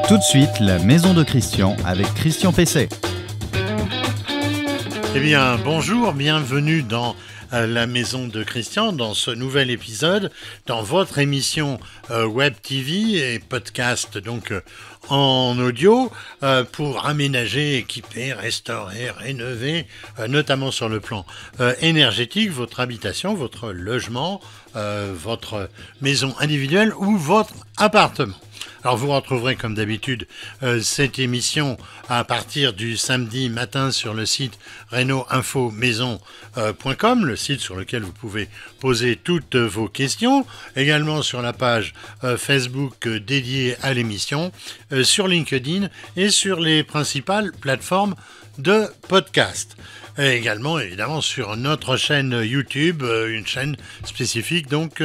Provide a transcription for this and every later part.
Tout de suite, la maison de Christian avec Christian Pesset. Eh bien, bonjour, bienvenue dans la maison de Christian, dans ce nouvel épisode, dans votre émission Web TV et podcast donc en audio pour aménager, équiper, restaurer, rénover, notamment sur le plan énergétique, votre habitation, votre logement, votre maison individuelle ou votre appartement. Alors vous retrouverez comme d'habitude cette émission à partir du samedi matin sur le site reno-info-maison.com, le site sur lequel vous pouvez poser toutes vos questions, également sur la page Facebook dédiée à l'émission, sur LinkedIn et sur les principales plateformes de podcast. Et également évidemment sur notre chaîne YouTube, une chaîne spécifique donc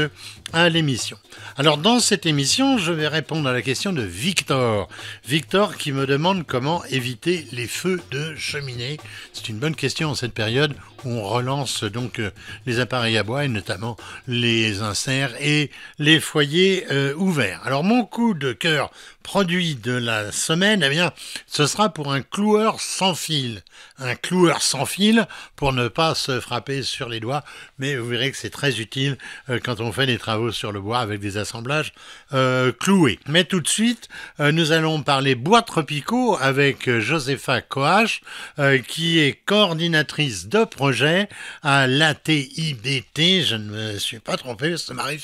à l'émission. Alors dans cette émission, je vais répondre à la question de Victor. Victor qui me demande comment éviter les feux de cheminée. C'est une bonne question en cette période où on relance donc les appareils à bois et notamment les inserts et les foyers ouverts. Alors mon coup de cœur produit de la semaine, eh bien, ce sera pour un cloueur sans fil. Un cloueur sans fil pour ne pas se frapper sur les doigts, mais vous verrez que c'est très utile quand on fait des travaux sur le bois avec des assemblages cloués. Mais tout de suite, nous allons parler bois tropicaux avec Josepha Coache, qui est coordinatrice de projet à l'ATIBT. Je ne me suis pas trompé, ça m'arrive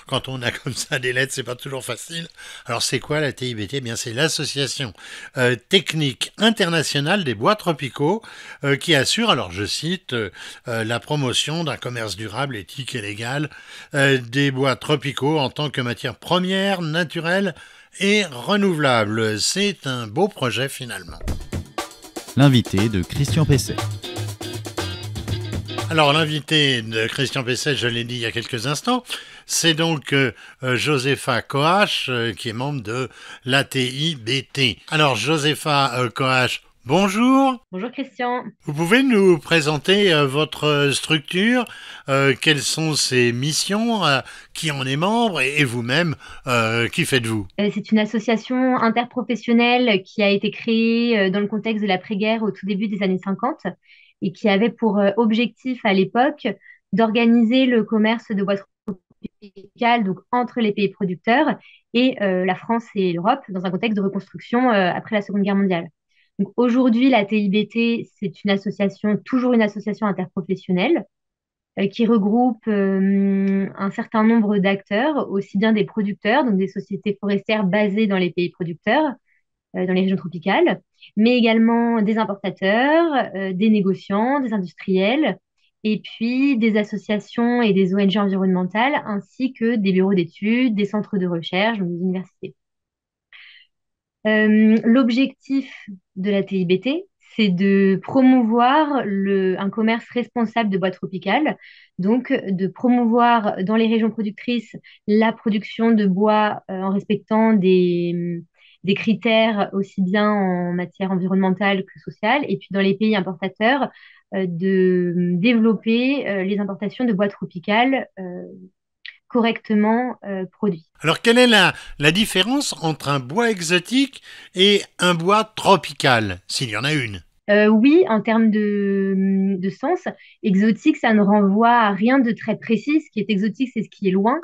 quand on a comme ça des lettres, c'est pas toujours facile. Alors c'est quoi l'ATIBT? Eh bien c'est l'association technique internationale des bois tropicaux qui assure, alors je cite, la promotion d'un commerce durable, éthique et légal des bois tropicaux en tant que matière première, naturelle et renouvelable. C'est un beau projet finalement. L'invité de Christian Pesset. Alors l'invité de Christian Pesset, je l'ai dit il y a quelques instants, c'est donc Josepha Coache qui est membre de l'ATIBT. Alors Josepha Coache, bonjour. Bonjour Christian. Vous pouvez nous présenter votre structure, quelles sont ses missions, qui en est membre et vous-même, qui faites-vous? C'est une association interprofessionnelle qui a été créée dans le contexte de l'après-guerre au tout début des années 50 et qui avait pour objectif à l'époque d'organiser le commerce de bois tropicales donc entre les pays producteurs et la France et l'Europe dans un contexte de reconstruction après la Seconde Guerre mondiale. Donc aujourd'hui, la TIBT, c'est une association, toujours une association interprofessionnelle, qui regroupe un certain nombre d'acteurs, aussi bien des producteurs, donc des sociétés forestières basées dans les pays producteurs, dans les régions tropicales, mais également des importateurs, des négociants, des industriels, et puis des associations et des ONG environnementales, ainsi que des bureaux d'études, des centres de recherche, donc des universités. L'objectif de la TIBT, c'est de promouvoir un commerce responsable de bois tropicales, donc de promouvoir dans les régions productrices la production de bois en respectant des critères aussi bien en matière environnementale que sociale, et puis dans les pays importateurs, de développer les importations de bois tropicales correctement produits. Alors, quelle est la différence entre un bois exotique et un bois tropical, s'il y en a une? Oui, en termes de sens, exotique, ça ne renvoie à rien de très précis. Ce qui est exotique, c'est ce qui est loin,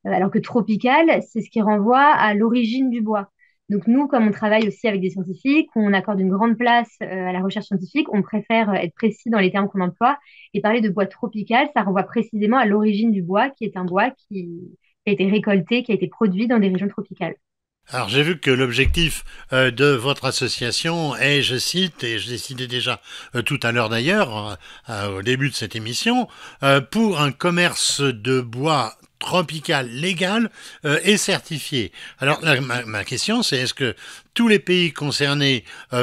alors que tropical, c'est ce qui renvoie à l'origine du bois. Donc nous, comme on travaille aussi avec des scientifiques, on accorde une grande place à la recherche scientifique, on préfère être précis dans les termes qu'on emploie. Et parler de bois tropical, ça renvoie précisément à l'origine du bois, qui est un bois qui a été récolté, qui a été produit dans des régions tropicales. Alors j'ai vu que l'objectif de votre association est, je cite, et je l'ai cité déjà tout à l'heure d'ailleurs, au début de cette émission, pour un commerce de bois tropical légal et certifié. Alors ma question c'est, est-ce que tous les pays concernés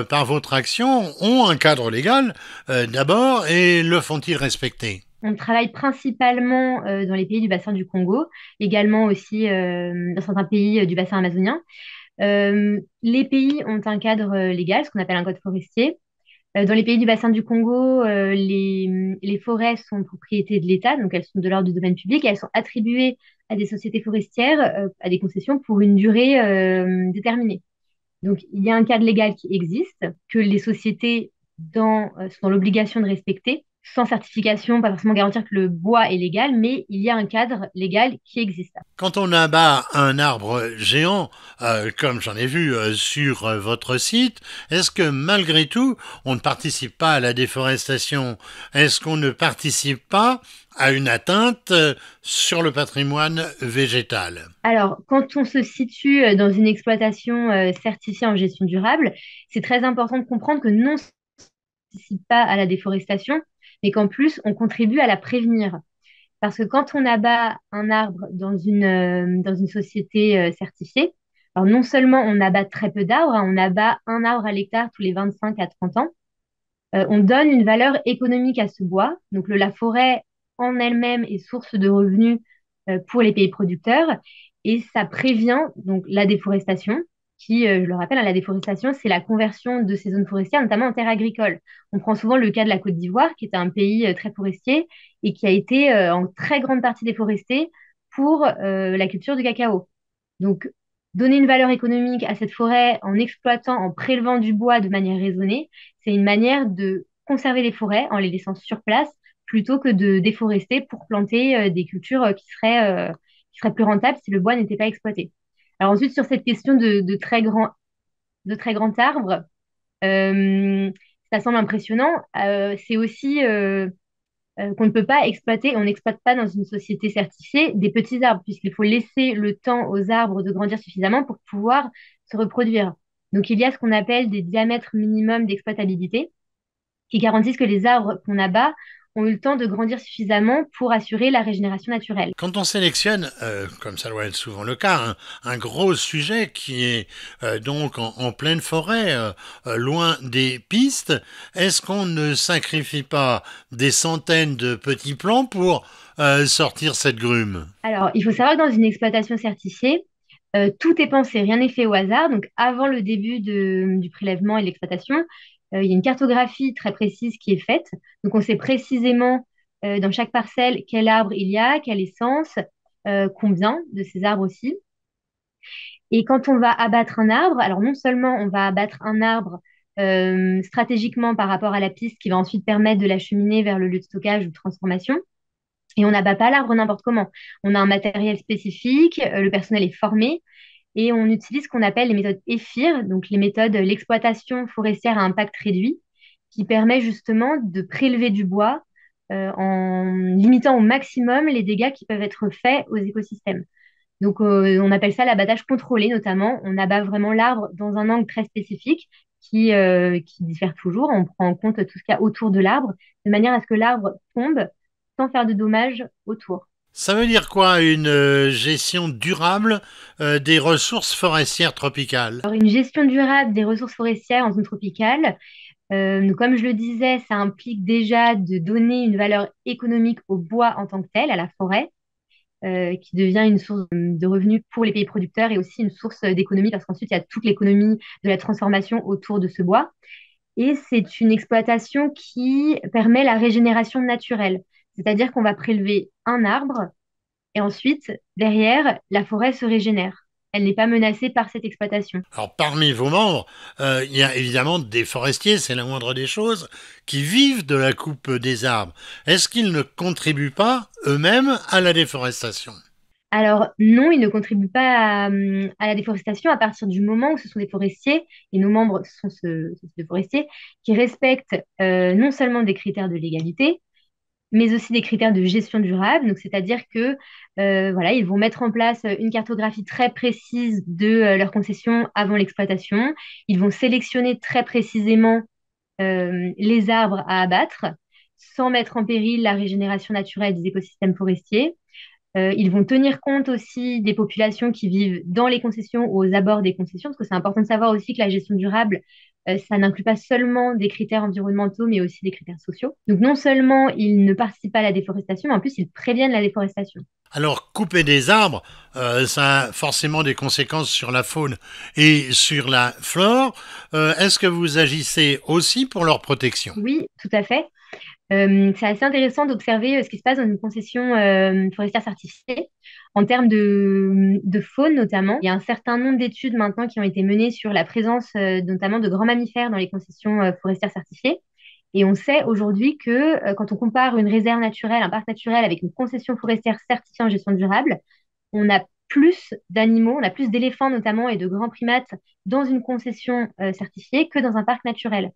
par votre action ont un cadre légal d'abord et le font-ils respecter? On travaille principalement dans les pays du bassin du Congo, également aussi dans certains pays du bassin amazonien. Les pays ont un cadre légal, ce qu'on appelle un code forestier. Dans les pays du bassin du Congo, les forêts sont propriété de l'État, donc elles sont de l'ordre du domaine public et elles sont attribuées à des sociétés forestières, à des concessions pour une durée déterminée. Donc, il y a un cadre légal qui existe, que les sociétés sont dans l'obligation de respecter. Sans certification, pas forcément garantir que le bois est légal, mais il y a un cadre légal qui existe. Quand on abat un arbre géant, comme j'en ai vu sur votre site, est-ce que malgré tout, on ne participe pas à la déforestation? Est-ce qu'on ne participe pas à une atteinte sur le patrimoine végétal? Alors, quand on se situe dans une exploitation certifiée en gestion durable, c'est très important de comprendre que non, on ne participe pas à la déforestation, mais qu'en plus, on contribue à la prévenir. Parce que quand on abat un arbre dans une société certifiée, alors non seulement on abat très peu d'arbres, hein, on abat un arbre à l'hectare tous les 25 à 30 ans, on donne une valeur économique à ce bois. Donc la forêt en elle-même est source de revenus pour les pays producteurs et ça prévient donc la déforestation qui, je le rappelle, hein, la déforestation, c'est la conversion de ces zones forestières, notamment en terres agricoles. On prend souvent le cas de la Côte d'Ivoire, qui est un pays très forestier et qui a été en très grande partie déforesté pour la culture du cacao. Donc, donner une valeur économique à cette forêt en exploitant, en prélevant du bois de manière raisonnée, c'est une manière de conserver les forêts en les laissant sur place plutôt que de déforester pour planter des cultures qui seraient plus rentables si le bois n'était pas exploité. Alors ensuite, sur cette question de très grands arbres, euh, ça semble impressionnant. C'est aussi qu'on ne peut pas exploiter, on n'exploite pas dans une société certifiée des petits arbres, puisqu'il faut laisser le temps aux arbres de grandir suffisamment pour pouvoir se reproduire. Donc il y a ce qu'on appelle des diamètres minimums d'exploitabilité qui garantissent que les arbres qu'on abat ont eu le temps de grandir suffisamment pour assurer la régénération naturelle. Quand on sélectionne, comme ça doit être souvent le cas, un gros sujet qui est donc en pleine forêt, loin des pistes, est-ce qu'on ne sacrifie pas des centaines de petits plants pour sortir cette grume? Alors, il faut savoir que dans une exploitation certifiée, tout est pensé, rien n'est fait au hasard. Donc, avant le début du prélèvement et de l'exploitation, il y a une cartographie très précise qui est faite. Donc, on sait précisément dans chaque parcelle quel arbre il y a, quelle essence, combien de ces arbres aussi. Et quand on va abattre un arbre, alors non seulement on va abattre un arbre stratégiquement par rapport à la piste qui va ensuite permettre de l'acheminer vers le lieu de stockage ou de transformation, et on n'abat pas l'arbre n'importe comment. On a un matériel spécifique, le personnel est formé et on utilise ce qu'on appelle les méthodes EFIR, donc les méthodes l'exploitation forestière à impact réduit, qui permet justement de prélever du bois en limitant au maximum les dégâts qui peuvent être faits aux écosystèmes. Donc on appelle ça l'abattage contrôlé notamment. On abat vraiment l'arbre dans un angle très spécifique qui diffère toujours. On prend en compte tout ce qu'il y a autour de l'arbre de manière à ce que l'arbre tombe sans faire de dommages autour. Ça veut dire quoi une gestion durable des ressources forestières tropicales? Alors, une gestion durable des ressources forestières en zone tropicale, comme je le disais, ça implique déjà de donner une valeur économique au bois en tant que tel, à la forêt, qui devient une source de revenus pour les pays producteurs et aussi une source d'économie parce qu'ensuite, il y a toute l'économie de la transformation autour de ce bois. Et c'est une exploitation qui permet la régénération naturelle, c'est-à-dire qu'on va prélever un arbre et ensuite, derrière, la forêt se régénère. Elle n'est pas menacée par cette exploitation. Alors parmi vos membres, il y a évidemment des forestiers, c'est la moindre des choses, qui vivent de la coupe des arbres. Est-ce qu'ils ne contribuent pas eux-mêmes à la déforestation? Alors non, ils ne contribuent pas à la déforestation à partir du moment où ce sont des forestiers, et nos membres sont des forestiers, qui respectent non seulement des critères de légalité, mais aussi des critères de gestion durable. Donc, c'est-à-dire que voilà, ils vont mettre en place une cartographie très précise de leur concession avant l'exploitation. Ils vont sélectionner très précisément les arbres à abattre sans mettre en péril la régénération naturelle des écosystèmes forestiers. Ils vont tenir compte aussi des populations qui vivent dans les concessions ou aux abords des concessions, parce que c'est important de savoir aussi que la gestion durable, ça n'inclut pas seulement des critères environnementaux, mais aussi des critères sociaux. Donc non seulement ils ne participent pas à la déforestation, mais en plus ils préviennent la déforestation. Alors, couper des arbres, ça a forcément des conséquences sur la faune et sur la flore. Est-ce que vous agissez aussi pour leur protection? Oui, tout à fait. C'est assez intéressant d'observer ce qui se passe dans une concession forestière certifiée. En termes de faune notamment, il y a un certain nombre d'études maintenant qui ont été menées sur la présence notamment de grands mammifères dans les concessions forestières certifiées. Et on sait aujourd'hui que quand on compare une réserve naturelle, un parc naturel avec une concession forestière certifiée en gestion durable, on a plus d'animaux, on a plus d'éléphants notamment et de grands primates dans une concession certifiée que dans un parc naturel.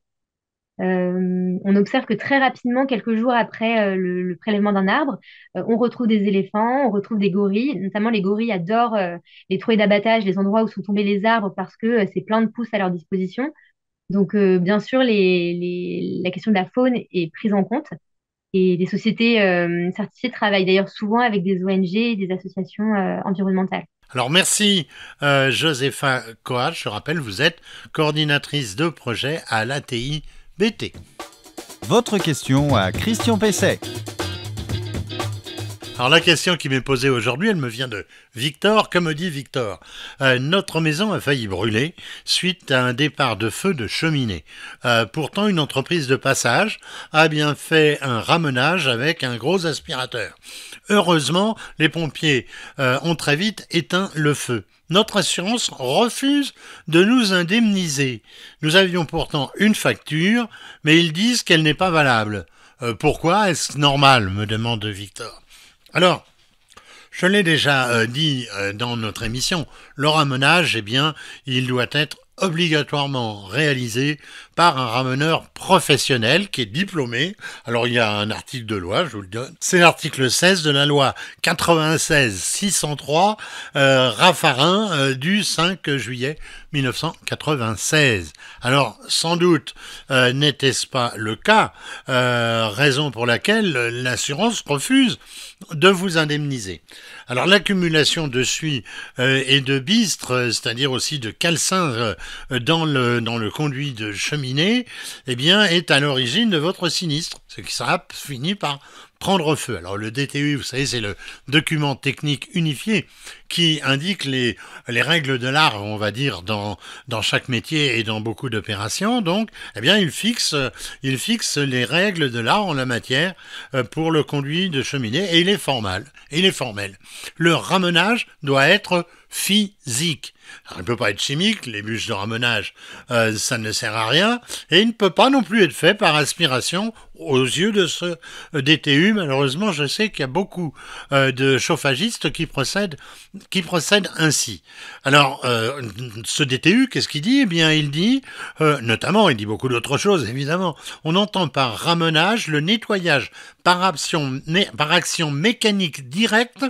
On observe que très rapidement, quelques jours après le prélèvement d'un arbre, on retrouve des éléphants, on retrouve des gorilles. Notamment, les gorilles adorent les trouées d'abattage, les endroits où sont tombés les arbres parce que c'est plein de pousses à leur disposition. Donc, bien sûr, la question de la faune est prise en compte. Et les sociétés certifiées travaillent d'ailleurs souvent avec des ONG et des associations environnementales. Alors merci Josépha Coach, je rappelle, vous êtes coordinatrice de projet à l'ATI BT. Votre question à Christian Pesset. Alors la question qui m'est posée aujourd'hui, elle me vient de Victor. Que me dit Victor ? Notre maison a failli brûler suite à un départ de feu de cheminée. Pourtant, une entreprise de passage a bien fait un ramenage avec un gros aspirateur. Heureusement, les pompiers ont très vite éteint le feu. Notre assurance refuse de nous indemniser. Nous avions pourtant une facture, mais ils disent qu'elle n'est pas valable. Pourquoi est-ce normal ? Me demande Victor. Alors, je l'ai déjà dit dans notre émission, le ramenage, eh bien, il doit être obligatoirement réalisé par un rameneur professionnel qui est diplômé. Alors il y a un article de loi, je vous le donne. C'est l'article 16 de la loi 96-603 Raffarin du 5 juillet 1996. Alors sans doute n'était-ce pas le cas, raison pour laquelle l'assurance refuse de vous indemniser. Alors l'accumulation de suie et de bistre, c'est-à-dire aussi de calcin dans le conduit de cheminée, eh bien est à l'origine de votre sinistre, ce qui sera fini par prendre feu. Alors le DTU, vous savez, c'est le document technique unifié qui indique les règles de l'art, on va dire, dans chaque métier et dans beaucoup d'opérations. Donc, eh bien, il fixe les règles de l'art en la matière pour le conduit de cheminée et il est formel. Le ramenage doit être physique. Alors, il ne peut pas être chimique, les bûches de ramenage, ça ne sert à rien, et il ne peut pas non plus être fait par aspiration aux yeux de ce DTU. Malheureusement, je sais qu'il y a beaucoup de chauffagistes qui procèdent ainsi. Alors, ce DTU, qu'est-ce qu'il dit ? Eh bien, il dit, notamment, il dit beaucoup d'autres choses, évidemment. On entend par ramenage le nettoyage par action mécanique directe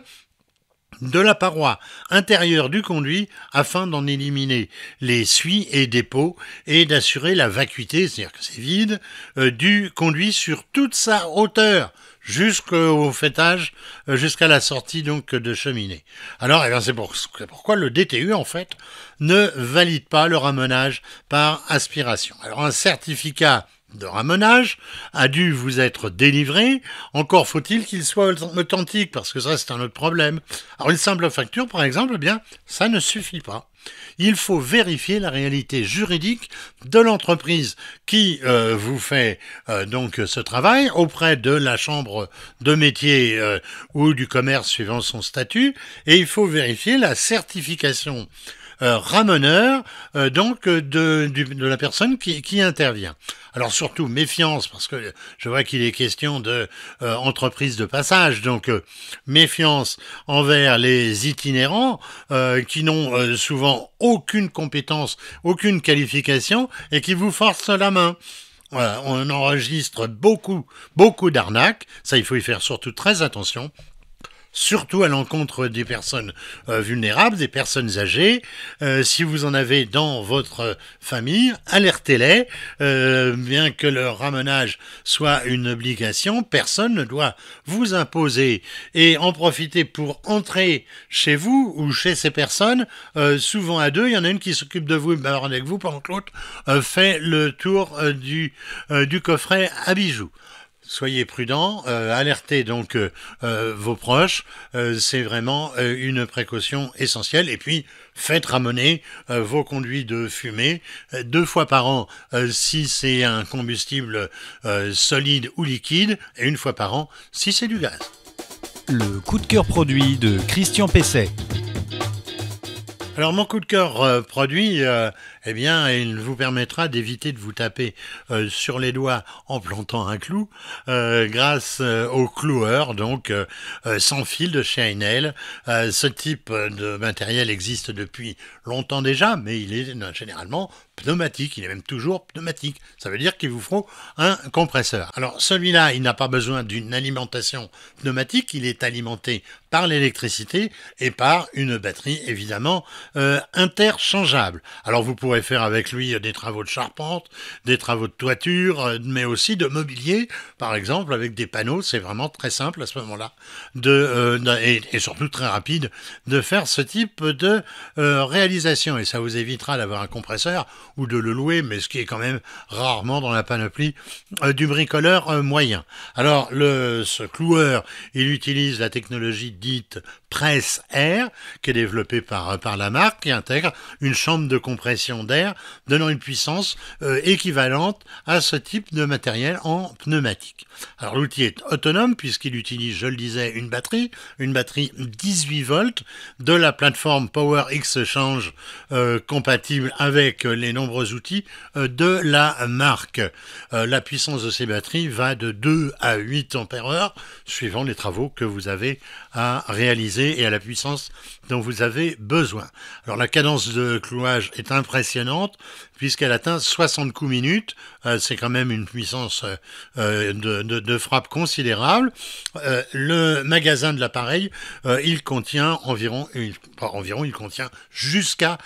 de la paroi intérieure du conduit afin d'en éliminer les suies et dépôts et d'assurer la vacuité, c'est-à-dire que c'est vide, du conduit sur toute sa hauteur jusqu'au fêtage, jusqu'à la sortie donc de cheminée. Alors, eh bien, c'est pourquoi le DTU, en fait, ne valide pas le ramenage par aspiration. Alors, un certificat de ramenage a dû vous être délivré, encore faut-il qu'il soit authentique, parce que ça c'est un autre problème. Alors une simple facture par exemple, eh bien ça ne suffit pas. Il faut vérifier la réalité juridique de l'entreprise qui vous fait donc ce travail auprès de la chambre de métier ou du commerce suivant son statut, et il faut vérifier la certification rameneur donc de la personne qui intervient. Alors surtout méfiance, parce que je vois qu'il est question de entreprise de passage, donc méfiance envers les itinérants qui n'ont souvent aucune compétence, aucune qualification et qui vous forcent la main. Voilà, on enregistre beaucoup d'arnaques, ça il faut y faire surtout très attention. Surtout à l'encontre des personnes vulnérables, des personnes âgées. Si vous en avez dans votre famille, alertez-les. Bien que le ramenage soit une obligation, personne ne doit vous imposer et en profiter pour entrer chez vous ou chez ces personnes. Souvent à deux, il y en a une qui s'occupe de vous et bavarde avec vous pendant que l'autre fait le tour du coffret à bijoux. Soyez prudents, alertez donc vos proches, c'est vraiment une précaution essentielle. Et puis, faites ramener vos conduits de fumée 2 fois par an si c'est un combustible solide ou liquide, et 1 fois par an si c'est du gaz. Le coup de cœur produit de Christian Pesset. Alors mon coup de cœur produit, eh bien, il vous permettra d'éviter de vous taper sur les doigts en plantant un clou grâce au cloueur, donc sans fil de chez Heinel. Ce type de matériel existe depuis longtemps déjà, mais il est généralement pneumatique, il est même toujours pneumatique. Ça veut dire qu'il vous faut un compresseur. Alors celui-là, il n'a pas besoin d'une alimentation pneumatique, il est alimenté par l'électricité et par une batterie évidemment interchangeable. Alors vous pourrez faire avec lui des travaux de charpente, des travaux de toiture, mais aussi de mobilier, par exemple avec des panneaux. C'est vraiment très simple à ce moment-là et surtout très rapide de faire ce type de réalisation, et ça vous évitera d'avoir un compresseur ou de le louer, mais ce qui est quand même rarement dans la panoplie du bricoleur moyen. Alors ce cloueur, il utilise la technologie dite Press Air, qui est développée par la marque, qui intègre une chambre de compression d'air donnant une puissance équivalente à ce type de matériel en pneumatique. Alors l'outil est autonome puisqu'il utilise, je le disais, une batterie 18 volts de la plateforme Power Exchange compatible avec les nombreux outils de la marque. La puissance de ces batteries va de 2 à 8 ampères-heure suivant les travaux que vous avez à réaliser et à la puissance dont vous avez besoin. Alors la cadence de clouage est impressionnante puisqu'elle atteint 60 coups minutes. C'est quand même une puissance de frappe considérable. Le magasin de l'appareil, il contient il contient jusqu'à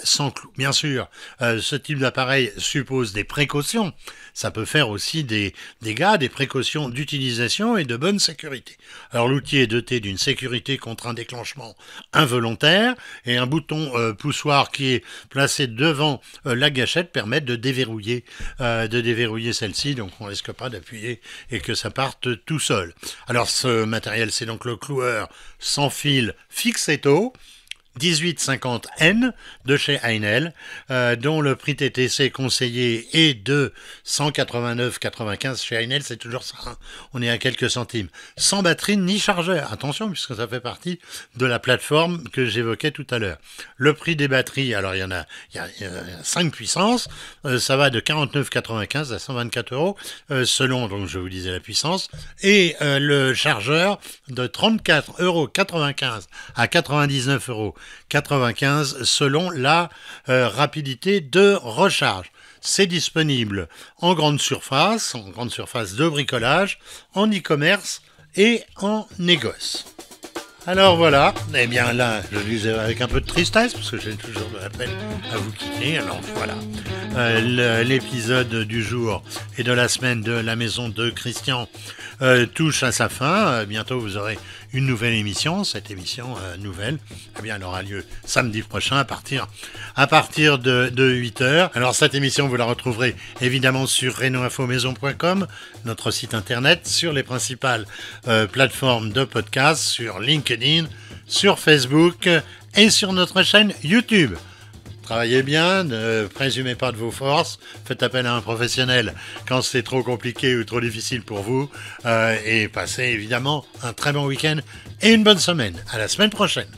100 clous. Bien sûr, ce type d'appareil suppose des précautions. Ça peut faire aussi des dégâts, des précautions d'utilisation et de bonne sécurité. Alors l'outil est doté d'une sécurité contre un déclenchement involontaire et un bouton poussoir qui est placé devant la gâchette permet de déverrouiller celle-ci, donc on risque pas d'appuyer et que ça parte tout seul. Alors ce matériel, c'est donc le cloueur sans fil Fixetto 1850N de chez Heinel, dont le prix TTC conseillé est de 189,95 chez Heinel, c'est toujours ça, hein. On est à quelques centimes. Sans batterie ni chargeur, attention, puisque ça fait partie de la plateforme que j'évoquais tout à l'heure. Le prix des batteries, alors il y a 5 puissances, ça va de 49,95 à 124 euros, selon, donc je vous disais, la puissance, et le chargeur de 34,95 euros à 99,95 euros selon la rapidité de recharge. C'est disponible en grande surface de bricolage, en e-commerce et en négoce. Alors voilà, eh bien là, je le disais avec un peu de tristesse, parce que j'ai toujours de la peine à vous quitter. Alors voilà, l'épisode du jour et de la semaine de la maison de Christian touche à sa fin. Bientôt vous aurez une nouvelle émission. Cette émission nouvelle, eh bien, elle aura lieu samedi prochain à partir de 8h. Alors cette émission, vous la retrouverez évidemment sur renoinfomaison.com, notre site internet, sur les principales plateformes de podcast, sur LinkedIn, sur Facebook et sur notre chaîne YouTube. Travaillez bien, ne présumez pas de vos forces, faites appel à un professionnel quand c'est trop compliqué ou trop difficile pour vous, et passez évidemment un très bon week-end et une bonne semaine. À la semaine prochaine.